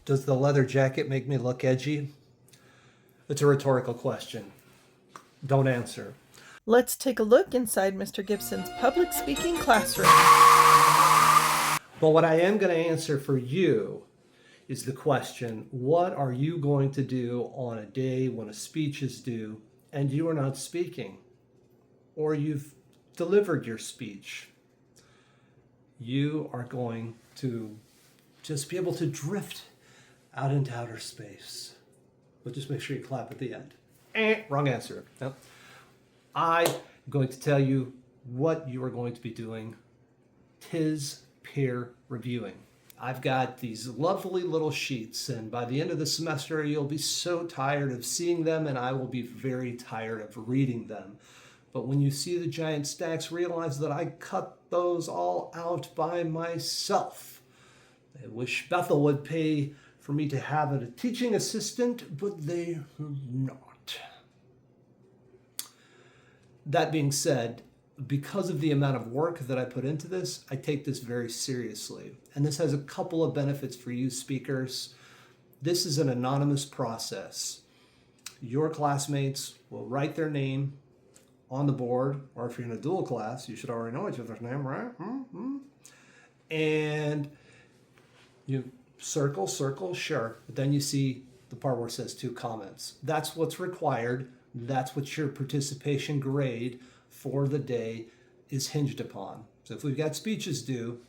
Does the leather jacket make me look edgy? It's a rhetorical question. Don't answer. Let's take a look inside Mr. Gibson's public speaking classroom. But what I am going to answer for you is the question, what are you going to do on a day when a speech is due and you are not speaking? Or you've delivered your speech? You are going to just be able to drift out into outer space. But just make sure you clap at the end. Wrong answer. No. I'm going to tell you what you are going to be doing. 'Tis peer reviewing. I've got these lovely little sheets, and by the end of the semester, you'll be so tired of seeing them, and I will be very tired of reading them. But when you see the giant stacks, realize that I cut those all out by myself. I wish Bethel would pay for me to have a teaching assistant, but they have not. That being said, because of the amount of work that I put into this, I take this very seriously. And this has a couple of benefits for you speakers. This is an anonymous process. Your classmates will write their name on the board, or if you're in a dual class, you should already know each other's name, right? And you circle, sure. But then you see the part where it says 2 comments. That's what's required. That's what your participation grade for the day is hinged upon. So if we've got speeches due,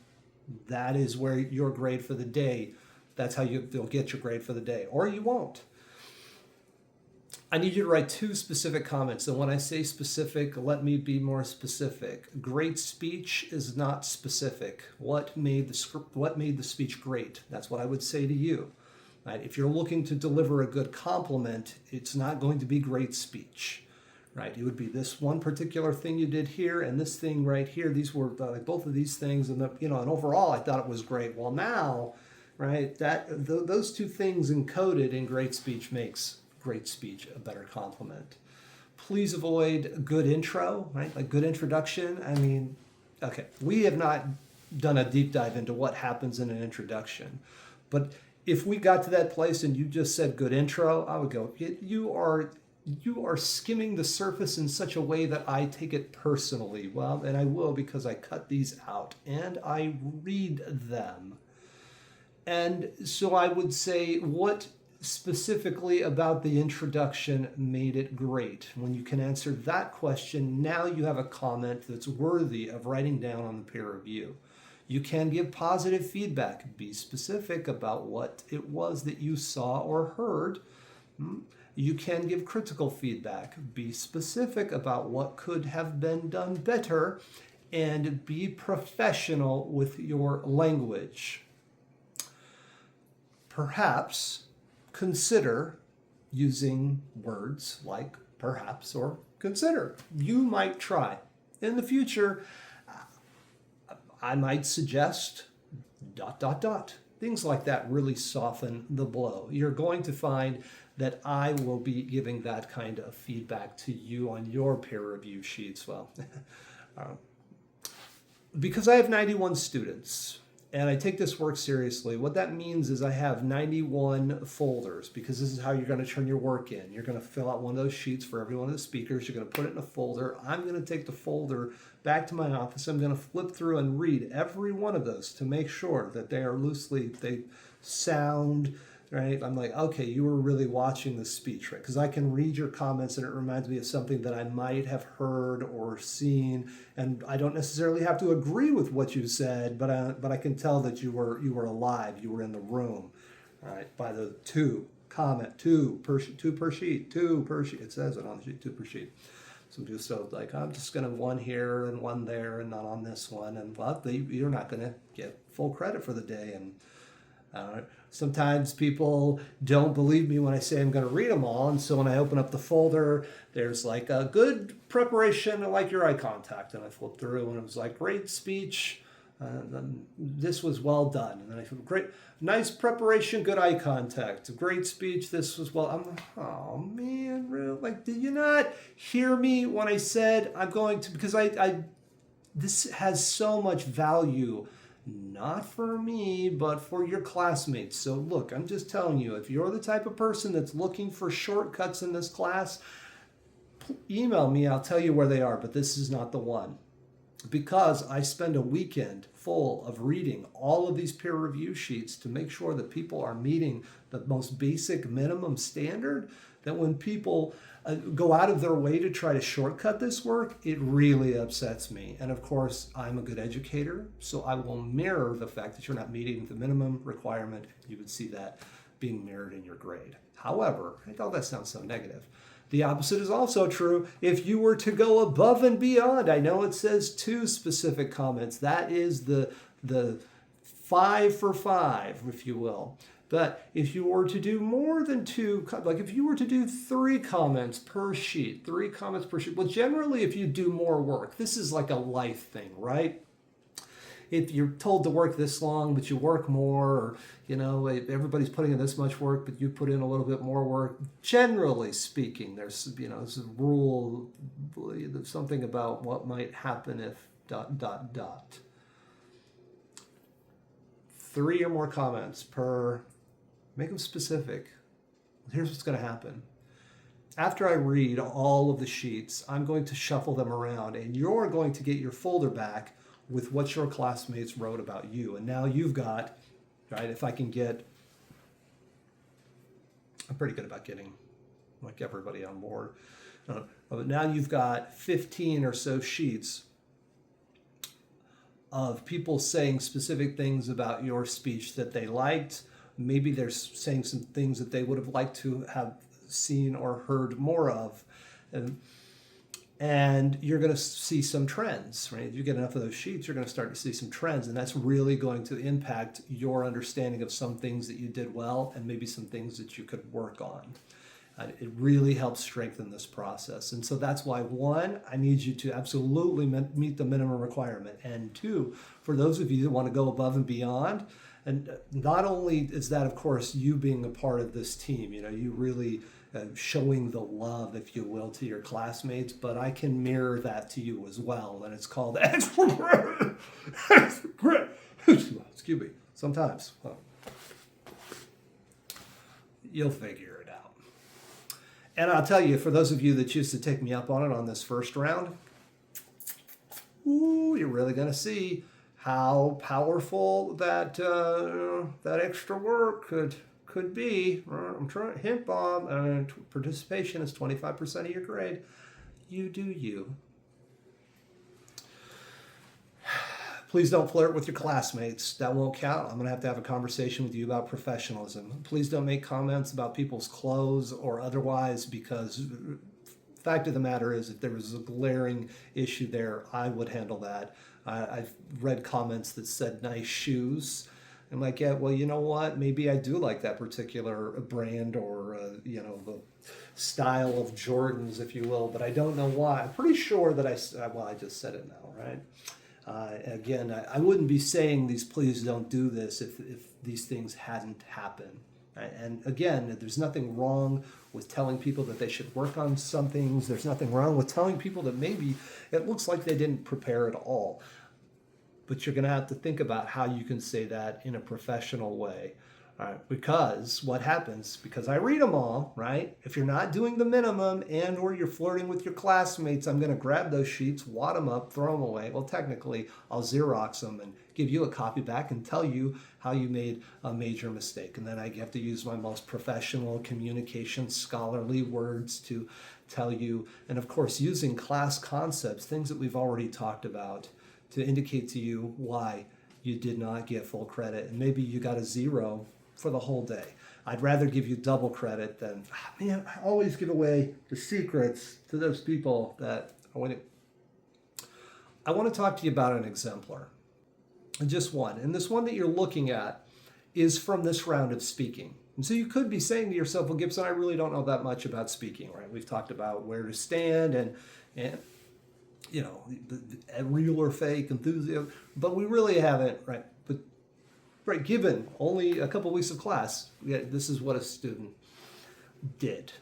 that is where your grade for the day, that's how you'll get your grade for the day, or you won't. I need you to write 2 specific comments. And when I say specific, let me be more specific. Great speech is not specific. What made the speech great? That's what I would say to you. Right? If you're looking to deliver a good compliment, it's not going to be great speech. Right? It would be this one particular thing you did here and this thing right here. These were both of these things, and and overall I thought it was great. Well, now, right, those 2 things encoded in great speech makes great speech a better compliment. Please avoid a good intro, right? A good introduction. I mean, okay, we have not done a deep dive into what happens in an introduction, but if we got to that place and you just said good intro, I would go, you are skimming the surface in such a way that I take it personally. Well, and I will, because I cut these out and I read them. And so I would say, what specifically about the introduction made it great? When you can answer that question, now you have a comment that's worthy of writing down on the peer review. You can give positive feedback. Be specific about what it was that you saw or heard. You can give critical feedback. Be specific about what could have been done better, and be professional with your language. Perhaps consider using words like perhaps or consider. You might try. In the future, I might suggest ... Things like that really soften the blow. You're going to find that I will be giving that kind of feedback to you on your peer review sheets. Well, because I have 91 students and I take this work seriously, what that means is I have 91 folders, because this is how you're going to turn your work in. You're going to fill out one of those sheets for every one of the speakers. You're going to put it in a folder. I'm going to take the folder back to my office. I'm going to flip through and read every one of those to make sure that they sound right. I'm like, okay, you were really watching the speech, right? Because I can read your comments and it reminds me of something that I might have heard or seen, and I don't necessarily have to agree with what you said, but I can tell that you were alive, you were in the room, right? By the 2 per sheet. It says it on the sheet, 2 per sheet. So like, I'm just going to 1 here and 1 there and not on this one, and well, you're not going to get full credit for the day. And sometimes people don't believe me when I say I'm going to read them all, and so when I open up the folder, there's like a good preparation, I like your eye contact, and I flip through and it was like great speech, this was well done, and then I feel great, nice preparation, good eye contact, great speech, this was well. I'm like, oh man, really? Like, did you not hear me when I said I'm going to? Because I this has so much value, not for me, but for your classmates. So look, I'm just telling you, if you're the type of person that's looking for shortcuts in this class, email me, I'll tell you where they are, but this is not the one. Because I spend a weekend full of reading all of these peer review sheets to make sure that people are meeting the most basic minimum standard, that when people go out of their way to try to shortcut this work, it really upsets me. And of course, I'm a good educator, so I will mirror the fact that you're not meeting the minimum requirement. You would see that being mirrored in your grade. However, I know that sounds so negative. The opposite is also true. If you were to go above and beyond, I know it says 2 specific comments. That is the 5 for 5, if you will. But if you were to do more than 2, like if you were to do 3 comments per sheet, well, generally if you do more work, this is like a life thing, right? If you're told to work this long, but you work more, or, if everybody's putting in this much work, but you put in a little bit more work, generally speaking, there's a rule, there's something about what might happen if ... 3 or more comments per, make them specific. Here's what's going to happen. After I read all of the sheets, I'm going to shuffle them around, and you're going to get your folder back with what your classmates wrote about you. And now you've got, right, if I can get, I'm pretty good about getting like everybody on board. But now you've got 15 or so sheets of people saying specific things about your speech that they liked. Maybe they're saying some things that they would have liked to have seen or heard more of. And you're going to see some trends, right? If you get enough of those sheets, you're going to start to see some trends, and that's really going to impact your understanding of some things that you did well and maybe some things that you could work on. It really helps strengthen this process. And so that's why, 1, I need you to absolutely meet the minimum requirement. And 2, for those of you that want to go above and beyond, and not only is that, of course, you being a part of this team, you really showing the love, if you will, to your classmates, but I can mirror that to you as well. And it's called extra grit. Excuse me. Sometimes. Well, you'll figure it out. And I'll tell you, for those of you that choose to take me up on it on this first round, you're really going to see how powerful that extra work could be. I'm trying to hint, Bob. Participation is 25% of your grade. You do you. Please don't flirt with your classmates. That won't count. I'm going to have a conversation with you about professionalism. Please don't make comments about people's clothes or otherwise, because the fact of the matter is, if there was a glaring issue there, I would handle that. I've read comments that said nice shoes. I'm like, yeah, well, you know what? Maybe I do like that particular brand or, the style of Jordans, if you will, but I don't know why. I'm pretty sure that I just said it now, right? Again, I wouldn't be saying these please don't do this if these things hadn't happened. Right? And again, there's nothing wrong with telling people that they should work on some things. There's nothing wrong with telling people that maybe it looks like they didn't prepare at all. But you're going to have to think about how you can say that in a professional way. All right, because what happens, because I read them all, right? If you're not doing the minimum and or you're flirting with your classmates, I'm going to grab those sheets, wad them up, throw them away. Well, technically, I'll Xerox them and give you a copy back and tell you how you made a major mistake. And then I have to use my most professional communication scholarly words to tell you. And of course, using class concepts, things that we've already talked about, to indicate to you why you did not get full credit. And maybe you got a 0 for the whole day. I'd rather give you double credit than, man, I always give away the secrets to those people that I want to talk to you about an exemplar. Just one. And this one that you're looking at is from this round of speaking. And so you could be saying to yourself, well, Gibson, I really don't know that much about speaking, right? We've talked about where to stand and the real or fake enthusiasm, but we really haven't, right? But right, given only a couple weeks of class, this is what a student did.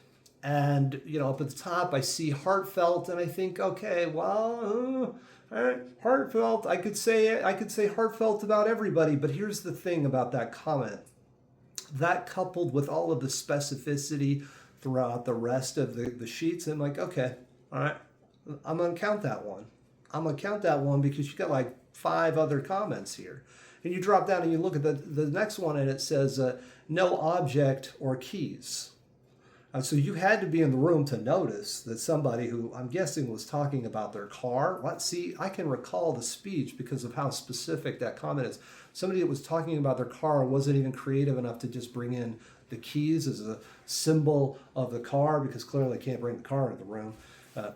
And, up at the top, I see heartfelt, and I think, okay, well, all right, heartfelt. I could say heartfelt about everybody, but here's the thing about that comment. That coupled with all of the specificity throughout the rest of the sheets, I'm like, okay, all right, I'm gonna count that one. I'm gonna count that one because you got like 5 other comments here. And you drop down and you look at the next one, and it says no object or keys. So you had to be in the room to notice that somebody who I'm guessing was talking about their car. See, I can recall the speech because of how specific that comment is. Somebody that was talking about their car wasn't even creative enough to just bring in the keys as a symbol of the car, because clearly they can't bring the car into the room.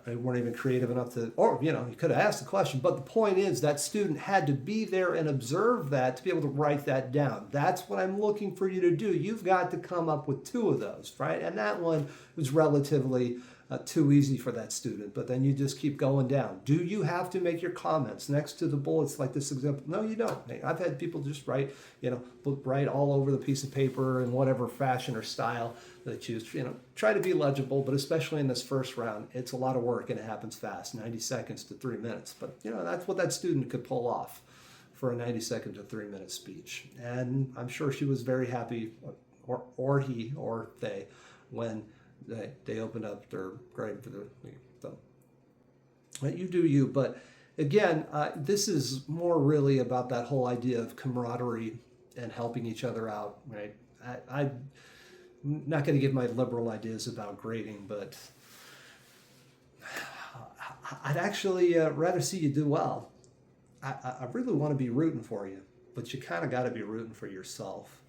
They weren't even creative enough to, or, you could have asked the question. But the point is that student had to be there and observe that to be able to write that down. That's what I'm looking for you to do. You've got to come up with 2 of those, right? And that one was relatively too easy for that student. But then you just keep going down. Do you have to make your comments next to the bullets like this example? No, you don't. I've had people just write, write all over the piece of paper in whatever fashion or style they choose. Try to be legible, but especially in this first round, it's a lot of work and it happens fast, 90 seconds to 3 minutes. But that's what that student could pull off for a 90-second to 3-minute speech. And I'm sure she was very happy, or he or they, when they opened up their grade for the you do you. But again, this is more really about that whole idea of camaraderie and helping each other out, right? I'm not going to give my liberal ideas about grading, but I'd actually rather see you do well. I really want to be rooting for you, but you kind of got to be rooting for yourself.